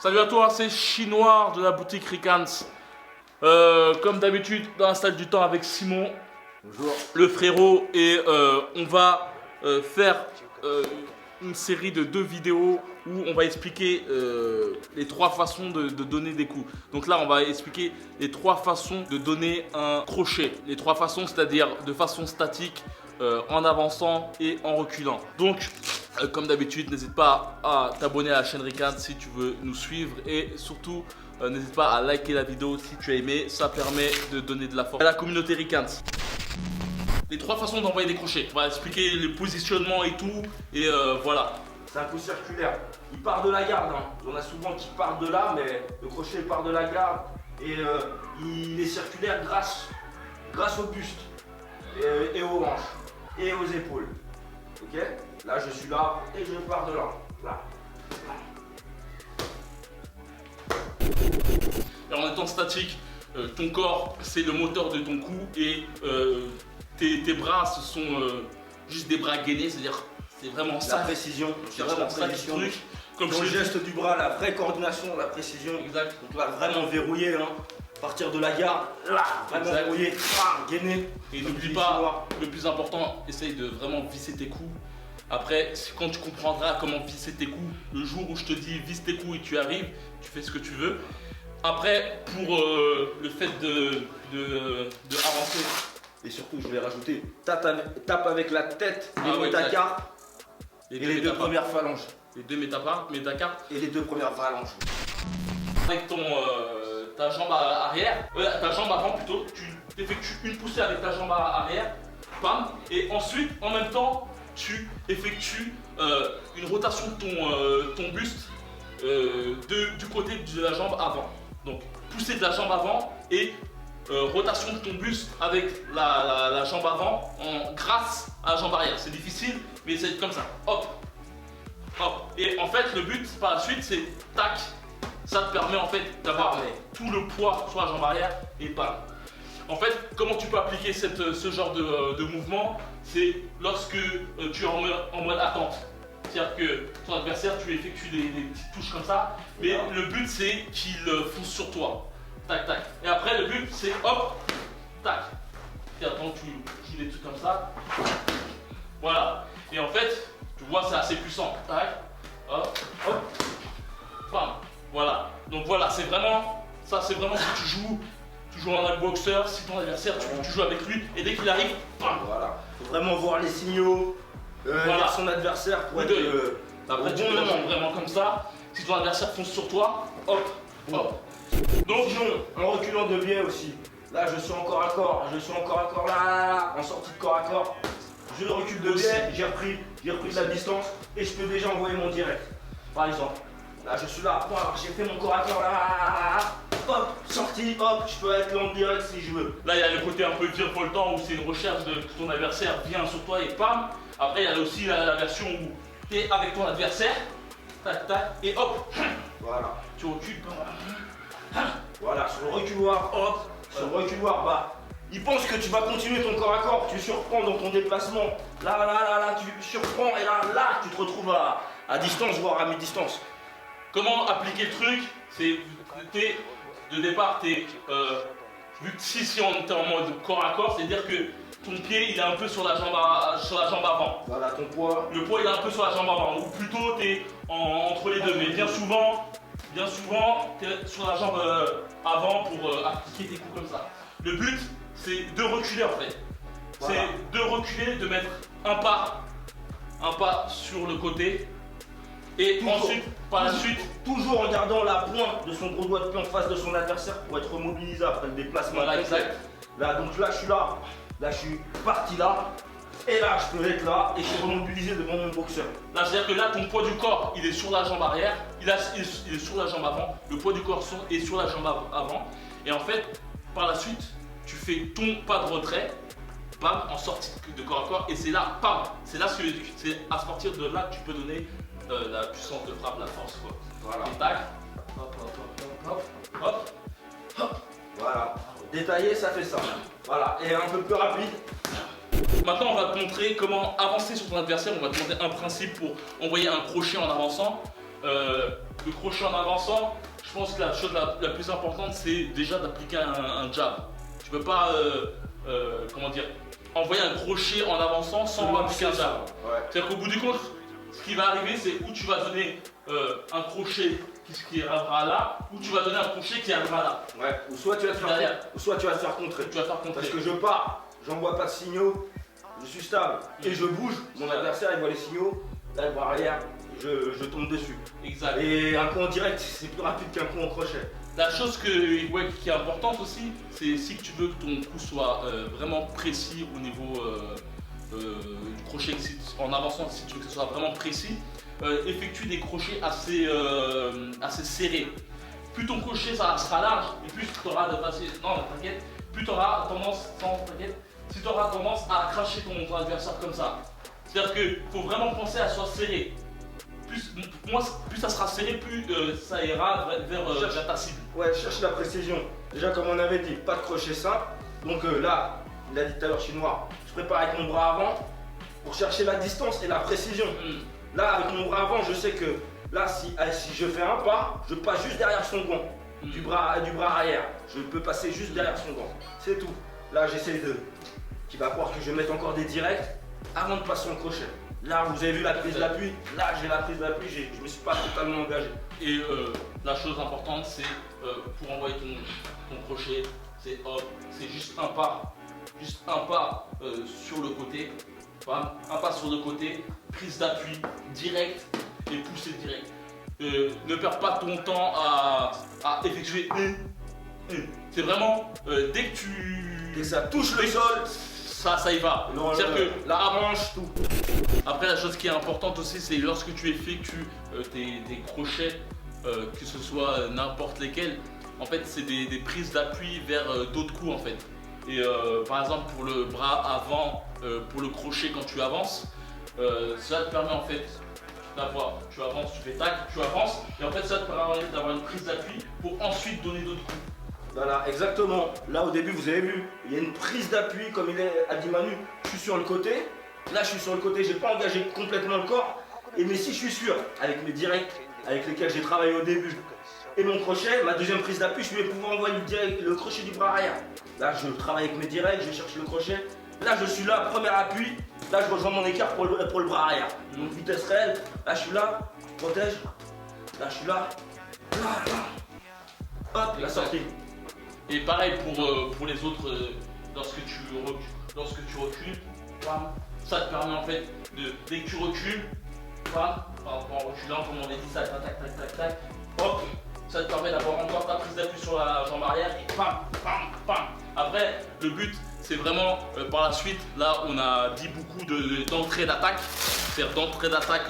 Salut à toi, c'est Chinois de la boutique Ricans. Comme d'habitude, dans la salle du temps avec Simon. Bonjour. Le frérot, et on va faire une série de 2 vidéos où on va expliquer les 3 façons de donner des coups. Donc là, on va expliquer les 3 façons de donner un crochet. Les 3 façons, c'est-à-dire de façon statique, en avançant et en reculant. Donc, comme d'habitude, n'hésite pas à t'abonner à la chaîne Ricans si tu veux nous suivre, et surtout, n'hésite pas à liker la vidéo si tu as aimé. Ça permet de donner de la force à la communauté Ricans. Les 3 façons d'envoyer des crochets. On va expliquer les positionnements et tout, et voilà. C'est un coup circulaire. Il part de la garde. Hein. Il y en a souvent qui partent de là, mais le crochet part de la garde et il est circulaire grâce au buste et aux hanches et aux épaules. Ok? Là, je suis là et je pars de là. Là. Et en étant statique, ton corps c'est le moteur de ton coup, et tes bras ce sont juste des bras gainés, c'est-à-dire c'est vraiment ça. La précision, c'est vraiment ça le truc. Comme le geste du bras, la vraie coordination, la précision. Exact. Donc là, vraiment verrouiller, hein. Partir de la garde, là, vraiment exact. verrouiller, gainer. Et n'oublie pas, le plus important, essaye de vraiment visser tes coups. Après, quand tu comprendras comment visser tes coups, le jour où je te dis visse tes coups et tu arrives, tu fais ce que tu veux. Après, pour le fait de avancer. Et surtout, je voulais rajouter, tape avec la tête les métacarpes et les 2 premières phalanges. Les 2 métacarpes et les 2 premières phalanges. Avec ta jambe arrière, ta jambe avant plutôt, tu effectues une poussée avec ta jambe arrière, bam, et ensuite, en même temps, tu effectues une rotation de ton buste du côté de la jambe avant. Donc, poussée de la jambe avant et rotation de ton buste avec la jambe avant grâce à la jambe arrière. C'est difficile, mais c'est comme ça. Hop, hop. Et en fait, le but par la suite, c'est tac. Ça te permet en fait d'avoir tout le poids sur la jambe arrière et bam. En fait, comment tu peux appliquer ce genre de mouvement, c'est lorsque tu es en mode attente. C'est-à-dire que ton adversaire, tu effectues des petites touches comme ça, mais le but c'est qu'il fonce sur toi. Tac, tac. Et après, le but c'est hop, tac. Et attends, tu joues des trucs comme ça. Voilà. Et en fait, tu vois, c'est assez puissant. Tac, hop, hop, bam. Voilà. Donc voilà, c'est vraiment, ça c'est vraiment si tu joues en boxeur, si ton adversaire, tu joues avec lui, et dès qu'il arrive, bam. Voilà. Faut vraiment voir les signaux, voilà. son adversaire pour être après, tu peux jouer vraiment comme ça. Si ton adversaire fonce sur toi, hop, hop. Donc sinon, en reculant de biais aussi. Là, je suis en corps à corps, là, en sortie de corps à corps. Je recule de biais, j'ai repris de la distance et je peux déjà envoyer mon direct. Par exemple, là, je suis là, j'ai fait mon corps à corps, là, hop, sortie, hop, je peux être là en direct si je veux. Là, il y a le côté un peu virevoltant où c'est une recherche de ton adversaire vient sur toi et pam. Après, il y a aussi la version où tu es avec ton adversaire, tac, tac, et hop, voilà. Tu recules. Voilà, sur le reculoir, hop, sur le reculoir, bah, il pense que tu vas continuer ton corps à corps, tu surprends dans ton déplacement. Là, tu surprends et là, tu te retrouves à distance, voire à mi-distance. Comment appliquer le truc? C'est de départ, vu que si on était en mode corps à corps, c'est-à-dire que ton pied il est un peu sur la jambe avant. Voilà, ton poids. Le poids il est un peu sur la jambe avant, ou plutôt tu es entre les deux, mais bien souvent tu es sur la jambe avant pour appliquer tes coups comme ça. Le but c'est de reculer en fait. Voilà. C'est de reculer, de mettre un pas sur le côté. Et ensuite, par la suite, toujours en gardant la pointe de son gros doigt de pied en face de son adversaire pour être mobilisé après le déplacement. Voilà, exact. Là, donc là, je suis là. Là, je suis parti là. Et là, je peux être là et je suis remobilisé devant mon boxeur. Là, c'est-à-dire que là, ton poids du corps, il est sur la jambe arrière. Il est sur la jambe avant. Le poids du corps est sur la jambe avant. Et en fait, par la suite, tu fais ton pas de retrait. Bam, en sortie de corps à corps. Et c'est là, bam. C'est à partir de là que tu peux donner la puissance de frappe, la force, quoi. Voilà. Et tac, hop, hop, hop, hop, hop, hop. Voilà. Détaillé, ça fait ça. Voilà. Et un peu plus rapide. Maintenant, on va te montrer comment avancer sur ton adversaire. On va te montrer un principe pour envoyer un crochet en avançant. le crochet en avançant, je pense que la chose la plus importante, c'est déjà d'appliquer un jab. Tu peux pas, comment dire, envoyer un crochet en avançant sans appliquer un jab. Ouais. C'est-à-dire qu'au bout du compte, ce qui va arriver, c'est où tu vas donner un crochet qui arrivera là, ou tu vas donner un crochet qui arrivera là. Ouais. Ou soit tu vas te faire, Derrière. ou soit tu vas te faire contrer. Tu vas faire contrer. Parce que je pars, j'envoie pas de signaux, je suis stable et je bouge. Mon adversaire il voit les signaux, là le bras arrière, je tombe dessus. Exact. Et un coup en direct, c'est plus rapide qu'un coup en crochet. La chose qui est importante aussi, c'est si tu veux que ton coup soit vraiment précis au niveau du crochet, en avançant, si tu veux que ce soit vraiment précis, effectue des crochets assez serrés. Plus ton crochet sera large, et plus tu auras de passer. Non, t'inquiète, plus tu auras tendance, si tu auras tendance à cracher ton adversaire comme ça. C'est-à-dire qu'il faut vraiment penser à soit serré. Plus ça sera serré, plus ça ira vers ta cible. Ouais, cherche la précision. Déjà, comme on avait dit, pas de crochet simple. Donc là, il a dit tout à l'heure chinois, je prépare avec mon bras avant pour chercher la distance et la précision. Là, avec mon bras avant, je sais que là, si je fais un pas, je passe juste derrière son gant, du bras arrière. Je peux passer juste derrière son gant. C'est tout. Là, j'essaie de. Qui va croire que je vais mettre encore des directs avant de passer en crochet. Là, vous avez vu la prise d'appui. Là, j'ai la prise d'appui. Je me suis pas totalement engagé. Et la chose importante, c'est pour envoyer ton crochet, c'est juste un pas. Juste un pas sur le côté. Un pas sur le côté. Prise d'appui direct et pousser direct. Ne perds pas ton temps à effectuer C'est vraiment dès que ça touche le sol, ça y va. C'est-à-dire que la hanche, tout. Après, la chose qui est importante aussi, c'est lorsque tu effectues tes crochets, que ce soit n'importe lesquels, en fait, c'est des prises d'appui vers d'autres coups en fait. Et par exemple, pour le bras avant, pour le crochet quand tu avances, ça te permet en fait d'avoir, tu avances, tu fais tac, tu avances, et en fait ça te permet d'avoir une prise d'appui pour ensuite donner d'autres coups. Voilà, exactement. Là au début, vous avez vu, il y a une prise d'appui comme il a dit Manu. Je suis sur le côté. Là, je suis sur le côté, j'ai pas engagé complètement le corps. Et mais si je suis sûr, avec mes directs avec lesquels j'ai travaillé au début, et mon crochet, ma deuxième prise d'appui, je vais pouvoir envoyer le crochet du bras arrière. Là, je travaille avec mes directs, je cherche le crochet. Là, je suis là, premier appui. Là, je rejoins mon écart pour le bras arrière. Donc, vitesse réelle. Là, je suis là, je protège. Là, je suis là. Hop, la sortie. Et pareil pour les autres, lorsque tu recules, ça te permet en fait, dès que tu recules, en reculant, comme on a dit, ça, tac, hop, ça te permet d'avoir encore ta prise d'appui sur la jambe arrière et pam. Après, le but, c'est vraiment par la suite, là on a dit beaucoup d'entrée d'attaque, c'est-à-dire d'entrée d'attaque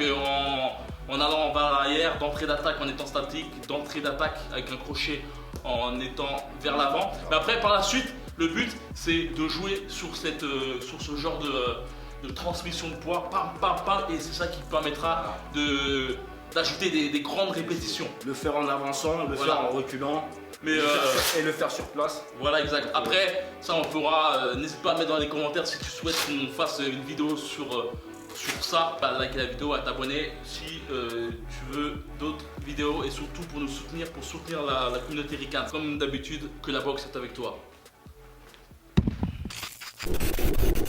en allant vers l'arrière, d'entrée d'attaque en étant statique, d'entrée d'attaque avec un crochet en étant vers l'avant. Mais après, par la suite, le but, c'est de jouer sur ce genre de transmission de poids, pam, et c'est ça qui permettra d'ajouter des grandes répétitions. Le faire en avançant, le faire en reculant. Et le faire sur place. Voilà, exact. Après, ça on fera. N'hésite pas à mettre dans les commentaires si tu souhaites qu'on fasse une vidéo sur ça. À liker la vidéo, à t'abonner si tu veux d'autres vidéos et surtout pour nous soutenir, pour soutenir la communauté Ricans. Comme d'habitude, que la boxe est avec toi.